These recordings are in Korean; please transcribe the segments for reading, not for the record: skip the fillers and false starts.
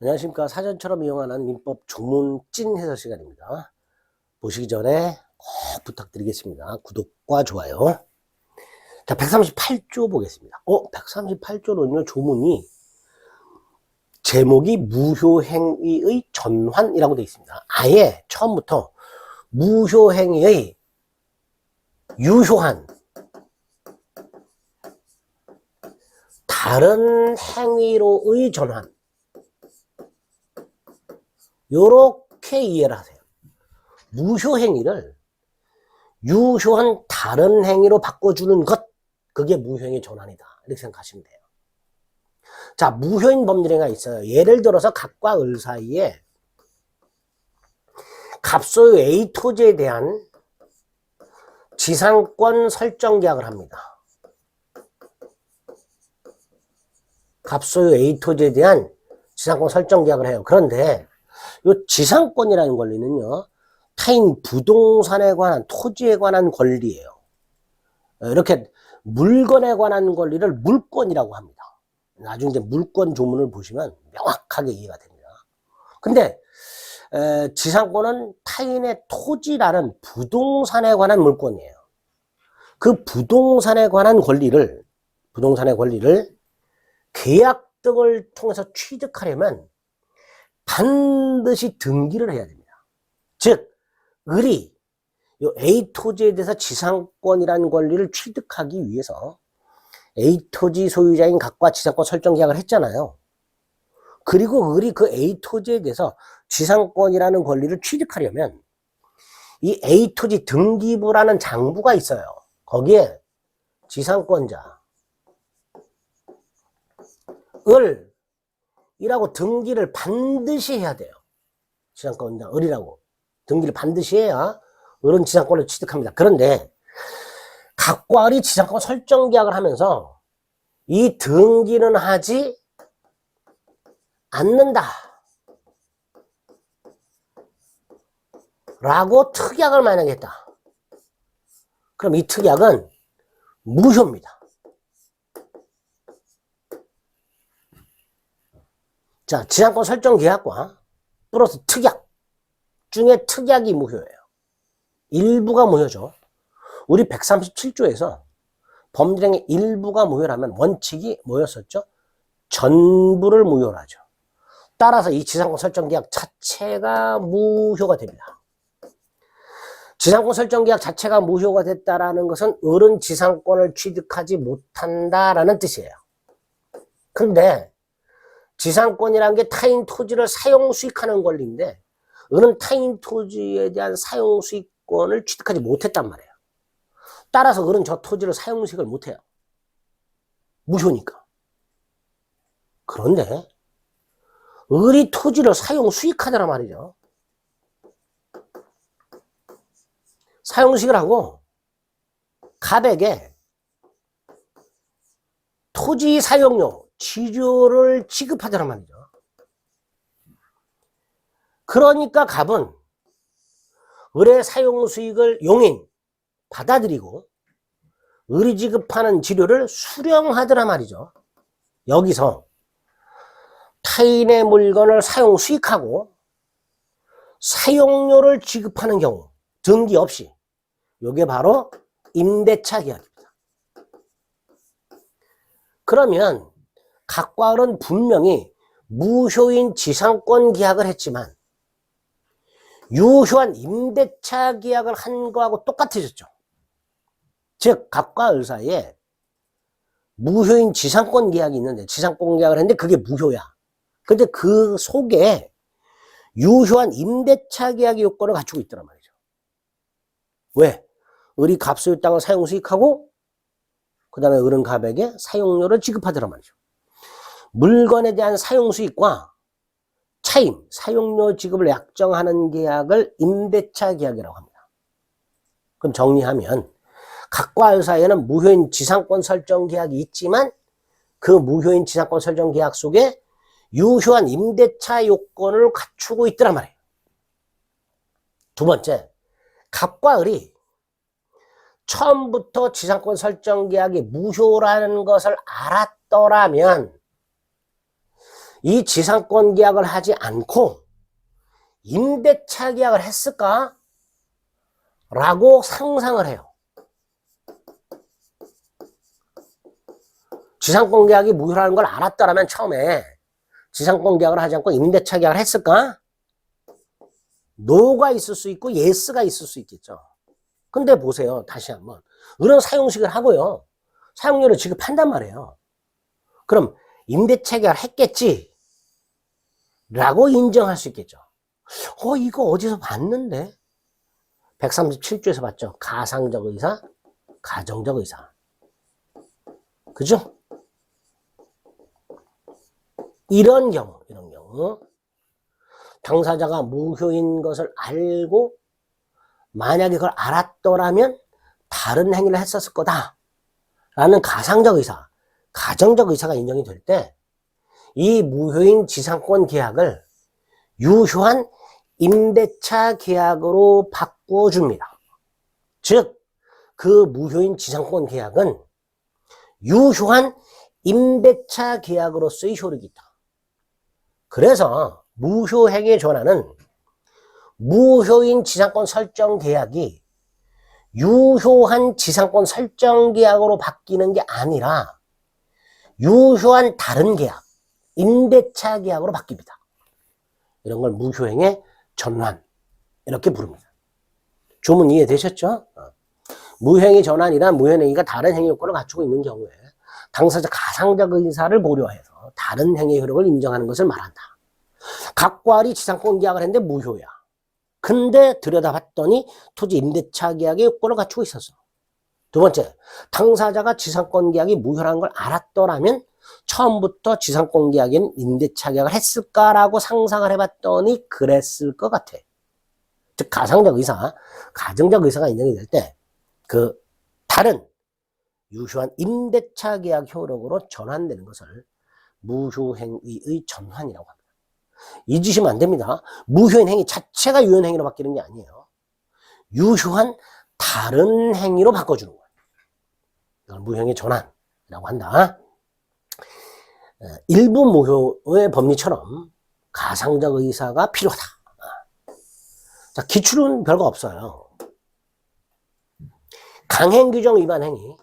안녕하십니까. 사전처럼 이용하는 민법 조문 찐 해설 시간입니다. 보시기 전에 꼭 부탁드리겠습니다. 구독과 좋아요. 자, 138조 보겠습니다. 138조는요, 조문이 제목이 무효행위의 전환이라고 되어 있습니다. 아예 처음부터 무효행위의 유효한 다른 행위로의 전환, 요렇게 이해를 하세요. 무효행위를 유효한 다른 행위로 바꿔주는 것, 그게 무효행위 전환이다, 이렇게 생각하시면 돼요. 자, 무효인 법률행위가 있어요. 예를 들어서 갑과 을 사이에 갑소유 A 토지에 대한 지상권 설정 계약을 합니다. 갑소유 A 토지에 대한 지상권 설정 계약을 해요. 그런데 이 지상권이라는 권리는요, 타인 부동산에 관한, 토지에 관한 권리예요. 이렇게 물건에 관한 권리를 물권이라고 합니다. 나중에 이제 물권 조문을 보시면 명확하게 이해가 됩니다. 근데 지상권은 타인의 토지라는 부동산에 관한 물권이에요. 그 부동산에 관한 권리를 계약 등을 통해서 취득하려면 반드시 등기를 해야 됩니다. 즉, 을이 요 A 토지에 대해서 지상권이라는 권리를 취득하기 위해서 A 토지 소유자인 갑과 지상권 설정 계약을 했잖아요. 그리고 을이 그 A 토지에 대해서 지상권이라는 권리를 취득하려면 이 A 토지 등기부라는 장부가 있어요. 거기에 지상권자 을이라고 등기를 반드시 해야 돼요. 지상권자 을이라고 등기를 반드시 해야 을은 지상권을 취득합니다. 그런데 갑과 을이 지상권 설정 계약을 하면서 이 등기는 하지 않는다 라고 특약을 만약에 했다. 그럼 이 특약은 무효입니다. 자, 지상권 설정 계약과 플러스 특약 중에 특약이 무효예요. 일부가 무효죠. 우리 137조에서 법률행위 일부가 무효라면 원칙이 뭐였었죠? 전부를 무효로 하죠. 따라서 이 지상권 설정 계약 자체가 무효가 됩니다. 지상권 설정 계약 자체가 무효가 됐다라는 것은 을은 지상권을 취득하지 못한다라는 뜻이에요. 근데 지상권이라는 게 타인 토지를 사용 수익하는 권리인데 을은 타인 토지에 대한 사용 수익권을 취득하지 못했단 말이에요. 따라서 을은 저 토지를 사용 수익을 못해요. 무효니까. 그런데 을이 토지를 사용 수익하더란 말이죠. 사용 수익을 하고 갑에게 토지 사용료, 지료를 지급하더란 말이죠. 그러니까 갑은 을의 사용 수익을 용인, 받아들이고 을이 지급하는 지료를 수령하더란 말이죠. 여기서 타인의 물건을 사용 수익하고 사용료를 지급하는 경우 등기 없이, 이게 바로 임대차 계약입니다. 그러면 갑과 을은 분명히 무효인 지상권 계약을 했지만 유효한 임대차 계약을 한 거하고 똑같아졌죠. 즉, 갑과 을 사이에 무효인 지상권 계약이 있는데, 지상권 계약을 했는데 그게 무효야. 근데 그 속에 유효한 임대차 계약의 요건을 갖추고 있더란 말이죠. 왜? 을이 갑 소유 땅을 사용 수익하고 그 다음에 을은 갑에게 사용료를 지급하더란 말이죠. 물건에 대한 사용 수익과 차임, 사용료 지급을 약정하는 계약을 임대차 계약이라고 합니다. 그럼 정리하면 갑과 을 사이에는 무효인 지상권 설정 계약이 있지만 그 무효인 지상권 설정 계약 속에 유효한 임대차 요건을 갖추고 있더란 말이에요. 두 번째, 갑과 을이 처음부터 지상권 설정 계약이 무효라는 것을 알았더라면 이 지상권 계약을 하지 않고 임대차 계약을 했을까? 라고 상상을 해요. 지상권 계약이 무효라는 걸 알았더라면 처음에 지상권 계약을 하지 않고 임대차 계약을 했을까? 노가 있을 수 있고 예스가 있을 수 있겠죠. 근데 보세요. 다시 한번. 이런 사용식을 하고요. 사용료를 지급한단 말이에요. 그럼 임대차 계약을 했겠지? 라고 인정할 수 있겠죠. 이거 어디서 봤는데? 137조에서 봤죠. 가상적 의사, 가정적 의사. 그죠? 이런 경우. 당사자가 무효인 것을 알고 만약에 그걸 알았더라면 다른 행위를 했었을 거다. 라는 가상적 의사, 가정적 의사가 인정이 될 때 이 무효인 지상권 계약을 유효한 임대차 계약으로 바꿔줍니다. 즉, 그 무효인 지상권 계약은 유효한 임대차 계약으로서의 효력이 있다. 그래서 무효행위의 전환은 무효인 지상권 설정 계약이 유효한 지상권 설정 계약으로 바뀌는 게 아니라 유효한 다른 계약, 임대차 계약으로 바뀝니다. 이런 걸 무효행위의 전환 이렇게 부릅니다. 조문 이해되셨죠? 무효행위 전환이란 무효행위가 다른 행위 요건을 갖추고 있는 경우에 당사자 가상적 의사를 고려해서 다른 행위 효력을 인정하는 것을 말한다. 각과리 지상권 계약을 했는데 무효야. 근데 들여다봤더니 토지 임대차 계약의 요건을 갖추고 있었어. 두 번째, 당사자가 지상권 계약이 무효라는 걸 알았더라면 처음부터 지상권 계약인 임대차 계약을 했을까라고 상상을 해봤더니 그랬을 것 같아. 즉 가상적 의사, 가정적 의사가 인정이 될 때 그 다른 유효한 임대차 계약 효력으로 전환되는 것을 무효행위의 전환이라고 합니다. 잊으시면 안 됩니다. 무효인 행위 자체가 유효한 행위로 바뀌는 게 아니에요. 유효한 다른 행위로 바꿔주는 거예요. 이걸 무효행위 전환이라고 한다. 일부 무효의 법리처럼 가상적 의사가 필요하다. 자, 기출은 별거 없어요. 강행규정 위반 행위,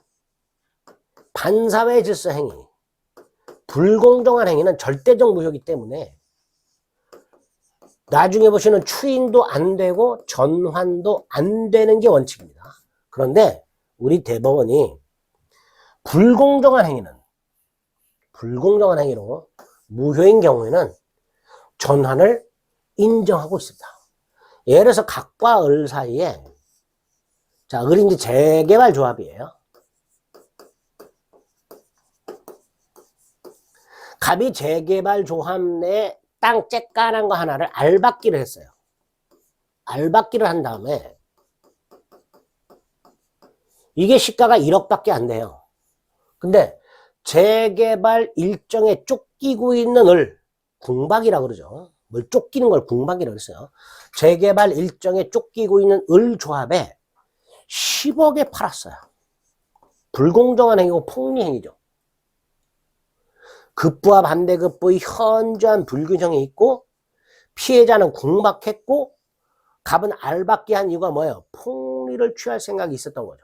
반사회 질서 행위, 불공정한 행위는 절대적 무효이기 때문에 나중에 보시는 추인도 안 되고 전환도 안 되는 게 원칙입니다. 그런데 우리 대법원이 불공정한 행위로 무효인 경우에는 전환을 인정하고 있습니다. 예를 들어서 갑과 을 사이에, 자, 을이 이제 재개발 조합이에요. 갑이 재개발 조합 내에 땅 쬐깐한 거 하나를 알박기를 했어요. 알박기를 한 다음에 이게 시가가 1억밖에 안 돼요. 근데 재개발 일정에 쫓기고 있는 을, 궁박이라고 그러죠. 뭘 쫓기는 걸 궁박이라고 했어요. 재개발 일정에 쫓기고 있는 을 조합에 10억에 팔았어요. 불공정한 행위고 폭리행위죠. 급부와 반대급부의 현저한 불균형이 있고 피해자는 궁박했고 갑은 알박기 한 이유가 뭐예요? 폭리를 취할 생각이 있었던 거죠.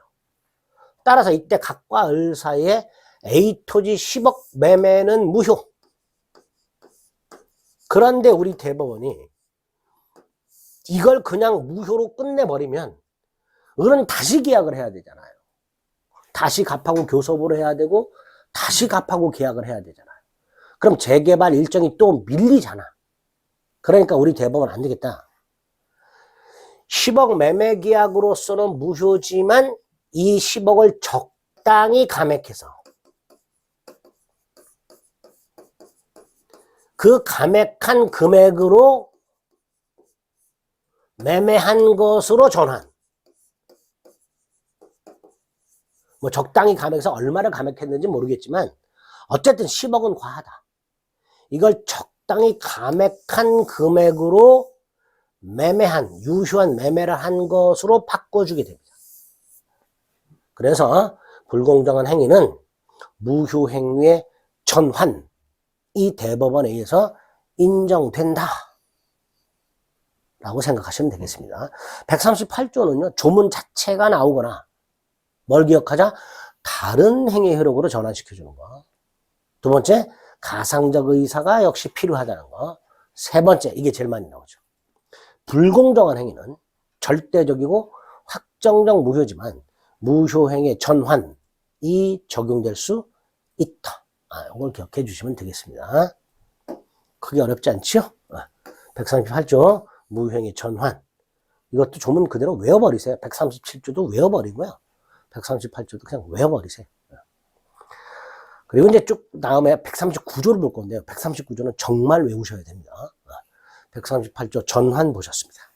따라서 이때 갑과 을 사이에 A 토지 10억 매매는 무효. 그런데 우리 대법원이 이걸 그냥 무효로 끝내버리면 을은 다시 계약을 해야 되잖아요. 다시 갑하고 교섭을 해야 되고 다시 갑하고 계약을 해야 되잖아요. 그럼 재개발 일정이 또 밀리잖아. 그러니까 우리 대법원 안 되겠다. 10억 매매 계약으로서는 무효지만 이 10억을 적당히 감액해서 그 감액한 금액으로 매매한 것으로 전환. 뭐 적당히 감액해서 얼마를 감액했는지 모르겠지만 어쨌든 10억은 과하다. 이걸 적당히 감액한 금액으로 매매한, 유효한 매매를 한 것으로 바꿔주게 됩니다. 그래서 불공정한 행위는 무효행위의 전환, 이 대법원에 의해서 인정된다 라고 생각하시면 되겠습니다. 138조는요, 조문 자체가 나오거나 뭘 기억하자? 다른 행위 효력으로 전환시켜주는 거. 두 번째, 가상적 의사가 역시 필요하다는 거. 세 번째, 이게 제일 많이 나오죠. 불공정한 행위는 절대적이고 확정적 무효지만 무효행위의 전환이 적용될 수 있다. 이걸 기억해 주시면 되겠습니다. 크게 어렵지 않죠? 138조 무효행위 전환. 이것도 조문 그대로 외워버리세요. 137조도 외워버리고요. 138조도 그냥 외워버리세요. 그리고 이제 쭉 다음에 139조를 볼 건데요. 139조는 정말 외우셔야 됩니다. 138조 전환 보셨습니다.